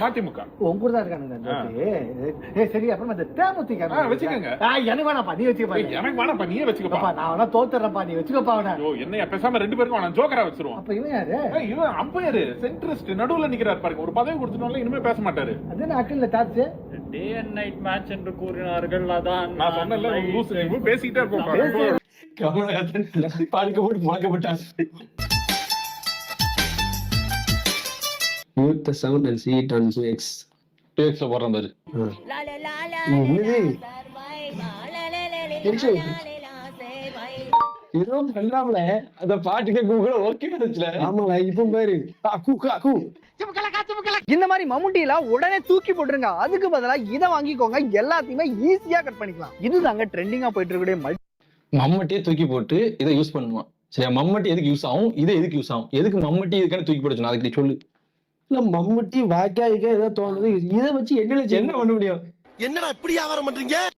மதிமுக. உங்க கூட தான் இருக்கானுங்க. சரி அப்புறம் அந்த தேமுதிக வச்சுக்கோங்க. எனக்கு வேணாப்பா, நீ வச்சுக்கப்பா. எனக்கு வேணாப்பா, நீயே வச்சுக்கப்பா. நான் வேணா தோத்துறேன்ப்பா, நீ வச்சுக்கப்பா. ஐயோ என்னையா பேசாம 2 பேருக்கும் வேணாம், ஜோக்கரா வச்சிருவோம். அப்ப இவன் யாரு? இவன் அம்பையர், சென்ட்ரிஸ்ட், நடுவுல நிக்கிறார் பாருங்க. ஒரு பதவி கொடுத்துட்டோம்ல, இனிமே பேச மாட்டாரு. அது அக்கல்ல தாச்சு. டே அண்ட் நைட் மேட்ச் என்று கூறினார்கள். அதான் நான் சொன்னேன்ல, பேசிக்கிட்டே இருப்போம். கமலஹாசன் பாடுக்க போட்டு முழக்கப்பட்டார். Mute the sound and see it on X. X ல போறேன் பாரு. ஏதோ பண்ணாமல அந்த பாட்டு கேட்கும் கூட ஓகே இருந்துச்சுல. ஆமால இப்போ பாரு. இந்த மாதிரி மம்முட்டிலாம் உடனே தூக்கி போட்டுருங்க. அதுக்கு பதிலா இதை வாங்கிக்கோங்க, எல்லாத்தையுமே ஈஸியா கட் பண்ணிக்கலாம். இதுதாங்க ட்ரெண்டிங்கா போயிட்டு இருக்கக்கூடிய மம்மட்டியே தூக்கி போட்டு இதை யூஸ் பண்ணுமா? சரியா, மம்மட்டி எதுக்கு யூஸ் ஆகும், இதை எதுக்கு யூஸ் ஆகும், எதுக்கு மம்மட்டி இதுக்கான தூக்கி போட சொன்னா அதுக்கு நீ சொல்லு. இல்ல மம்முட்டி வாய்க்கா ஏதோ தோணுது, இதை வச்சு என்ன பண்ண முடியும்? என்னடா இப்படி வியாபாரம் பண்றீங்க?